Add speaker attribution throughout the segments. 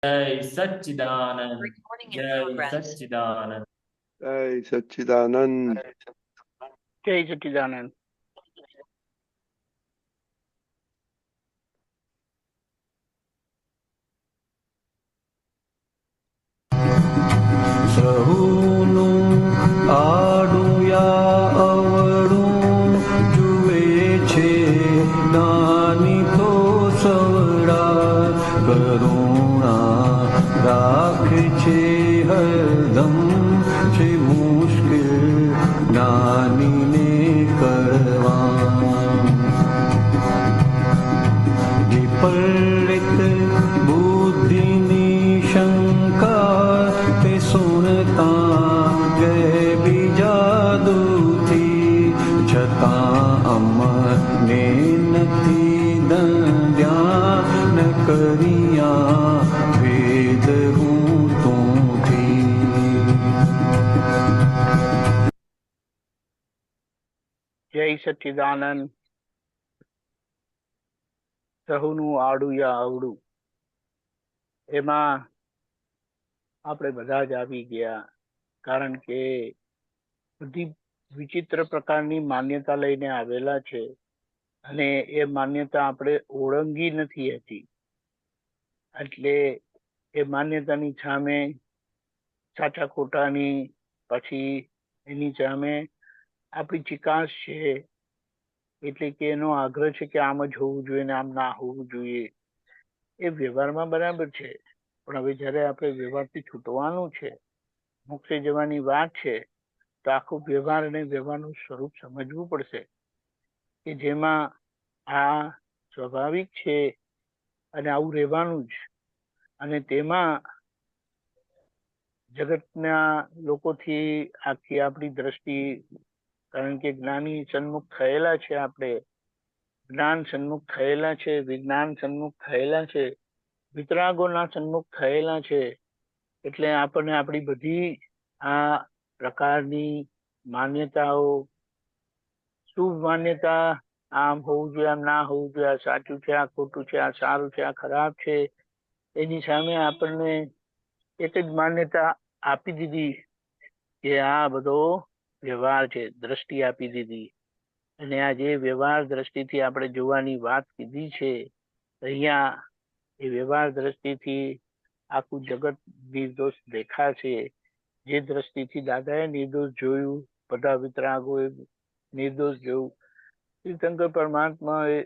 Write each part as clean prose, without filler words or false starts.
Speaker 1: जय सच्चिदानंद। जय सच्चिदानंद।
Speaker 2: जय सच्चिदानंद।
Speaker 3: जय सच्चिदानंद।
Speaker 4: સહુનું આડું યા અવળું જુએ છે નાની તો સવડા કરુણા રાખે છે હરદમ છે મુશ્કેલ નાનીને કરવા વિપરીત બુદ્ધિની શંકા તે સુણતા ગે બીજા દુથી છતાં અમને નથી દંડ્યા ન કર્યા ભેદ હું તુંથી.
Speaker 3: જય સચ્ચિદાનંદ. સહુનું આડું યા અવળું, એમાં આપણે બધા જ આવી ગયા. કારણ કે બધી વિચિત્ર પ્રકારની માન્યતા લઈને આવેલા છે અને એ માન્યતા આપણે ઓળંગી નથી હતી. એટલે એ માન્યતાની સામે સાચા ખોટાની, પછી એની સામે આપણી ચિકાસ છે, એટલે કે એનો આગ્રહ છે કે આમ જ હોવું જોઈએ ને આમ ના હોવું જોઈએ. એ વ્યવહારમાં બરાબર છે, પણ હવે જયારે આપણે વ્યવહારથી છૂટવાનું છે, મોક્ષે જવાની વાત છે, તો આખું વ્યવહાર અને વ્યવહારનું સ્વરૂપ સમજવું પડશે કે જેમાં આ સ્વાભાવિક છે અને આવું રહેવાનું જ. અને તેમાં જગતના લોકોથી આખી આપણી દ્રષ્ટિ, કારણ કે જ્ઞાની સન્મુખ થયેલા છે, આપણે જ્ઞાન સન્મુખ થયેલા છે, વિજ્ઞાન સન્મુખ થયેલા છે, વિતરાગોના સન્મુખ થયેલા છે, એટલે આપણને આપણી બધી આ પ્રકારની માન્યતાઓ, શુભ માન્યતા, આમ હોવું જોઈએ, આમ ના હોવું જોઈએ, આ સાચું છે, આ ખોટું છે, આ સારું છે, આ ખરાબ છે, એની સામે આપણને એક જ માન્યતા આપી દીધી કે આ બધો વ્યવહાર છે, દ્રષ્ટિ આપી દીધી. અને આ જે વ્યવહાર દ્રષ્ટિથી આપણે જોવાની વાત કીધી છે, અહીંયા એ વ્યવહાર દ્રષ્ટિથી આખું જગત નિર્દોષ દેખાશે. જે દ્રષ્ટિથી દાદાએ નિર્દોષ જોયું, બધા વિતરાગોએ નિર્દોષ જોયું, તીર્થંકર પરમાત્માએ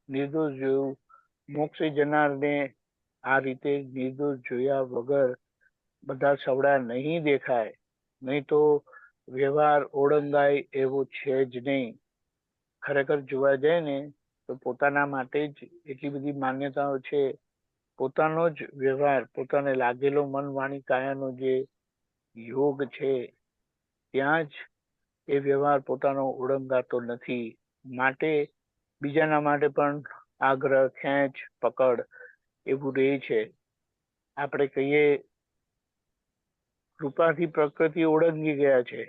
Speaker 3: નિર્દોષ જોયું, મોક્ષે જનારને આ રીતે નિર્દોષ જોયા વગર બધા સવડા નહીં દેખાય. નહીં તો વ્યવહાર ઓળંગાય એવો છે જ નહીં. ખરેખર જોવા જાય ને તો પોતાના માટે જ એટલી બધી માન્યતાઓ છે. પોતાનો જ વ્યવહાર, પોતાને લાગેલો મન વાણી કાયાનો જે યોગ છે, ત્યાં જ એ વ્યવહાર પોતાનો ઓળંગાતો નથી. માટે બીજાના માટે પણ આગ્રહ, ખેંચ, પકડ એવું રહે છે. આપણે કહીએ કૃપાથી પ્રકૃતિ ઓળંગી ગયા છે,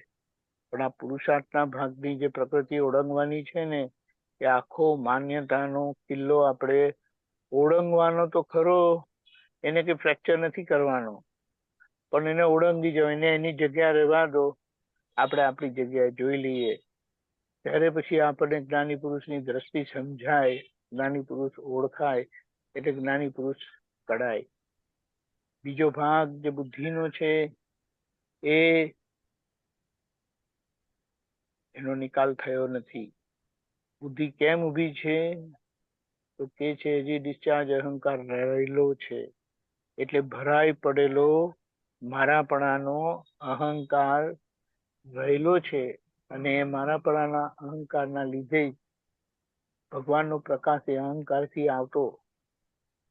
Speaker 3: પણ આ પુરુષાર્થના ભાગની જે પ્રકૃતિ ઓળંગવાની છે ને, એ આખો માન્યતાનો કિલ્લો આપણે ઓળંગવાનો તો ખરો, એને કે ફ્રેક્ચર નથી કરવાનો, પણ એને ઓળંગી જાવ, એને એની જગ્યા રહેવા દો, આપણે આપણી જગ્યાએ જોઈ લઈએ. ત્યારે પછી આપણને જ્ઞાની પુરુષની દ્રષ્ટિ સમજાય, જ્ઞાની પુરુષ ઓળખાય, એટલે જ્ઞાની પુરુષ કડાય. બીજો ભાગ જે બુદ્ધિનો છે, એનો નિકાલ થયો નથી. બુદ્ધિ કેમ ઊભી છે? તો કે છે હજી ડિસ્ચાર્જ અહંકાર રહેલો છે. એટલે ભરાઈ પડેલો મારાપણાનો અહંકાર રહેલો છે, અને એ મારાપણાના અહંકારના લીધે ભગવાનનો પ્રકાશ એ અહંકારથી આવતો.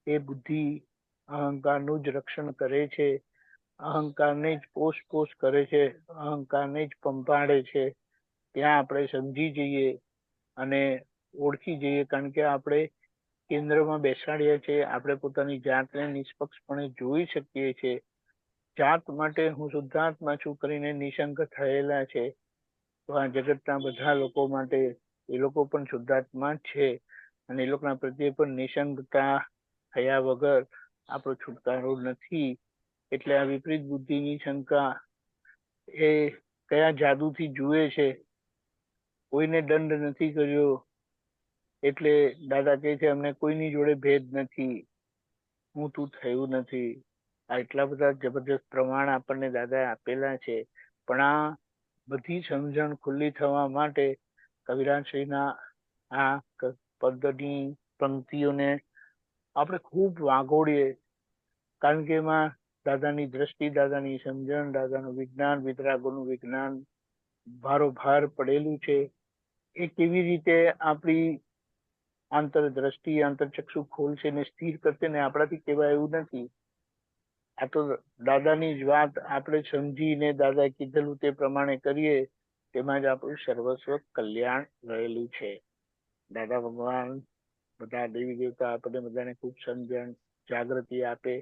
Speaker 3: એ બુદ્ધિ અહંકારનું જ રક્ષણ કરે છે, અહંકારને જ પોષ કરે છે, અહંકારને જ પંપાડે છે. ત્યાં આપણે સમજી જઈએ અને ઓળખી જઈએ, કારણ કે આપણે કેન્દ્રમાં બેસાડ્યા છે, આપણે પોતાની જાતને નિષ્પક્ષપણે જોઈ શકીએ છીએ. જાત માટે હું શુદ્ધાત્મા છું કરીને નિશંક થયેલા છે, તો આ જગતના બધા લોકો માટે એ લોકો પણ શુદ્ધાત્મા છે, અને એ લોકોના પ્રત્યે પણ નિશંકતા થયા વગર આપણો છુટકારો નથી. એટલે આ વિપરીત બુદ્ધિની શંકા એ કયા જાદુથી જુએ છે, કોઈને દંડ નથી કર્યો એટલે દાદા કહે છે અમને કોઈની જોડે ભેદ નથી, હું તું થયું નથી. આ એટલા બધા જબરજસ્ત પ્રમાણ આપણને દાદાએ આપેલા છે. પણ આ બધી સમજણ ખુલ્લી થવા માટે કવિરાજશ્રીના આ પદની પંક્તિઓને આપણે ખૂબ વાગોડીએ, કારણ કે એમાં દાદાની દ્રષ્ટિ, દાદાની સમજણ, દાદાનું વિજ્ઞાન, વિતરાગોનું વિજ્ઞાન ભારોભાર પડેલું છે. એ કેવી રીતે આપણી આંતરદ્રષ્ટિ, આંતરચક્ષુ ખોલશે ને સ્થિર કરશે ને આપણાથી કહેવાય એવું નથી. આ તો દાદાની જ વાત આપણે સમજીને દાદાએ કીધેલું તે પ્રમાણે કરીએ, તેમાં જ આપણું સર્વસ્વ કલ્યાણ રહેલું છે. દાદા ભગવાન, બધા દેવી દેવતા આપણે બધાને ખૂબ સમજણ, જાગૃતિ આપે.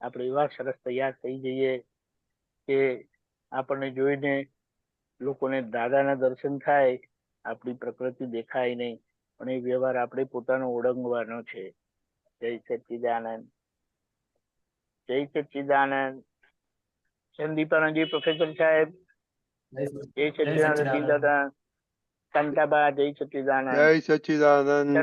Speaker 3: આપણે એવા સરસ તૈયાર થઈ જઈએ કે આપણને જોઈને લોકોને દાદાના દર્શન થાય, આપણી પ્રકૃતિ દેખાય નહીં, પણ એ વ્યવહાર આપણે પોતાનો ઓળંગવાનો છે. જય સચ્ચિદાનંદ, જય સચ્ચિદાનંદ. સંદીપાનંદજી, પ્રોફેસર સાહેબ, જય સચ્ચિદાનંદ. દાદા શાંતાબા, જય સચ્ચિદાનંદ.
Speaker 2: જય સચ્ચિદાનંદ.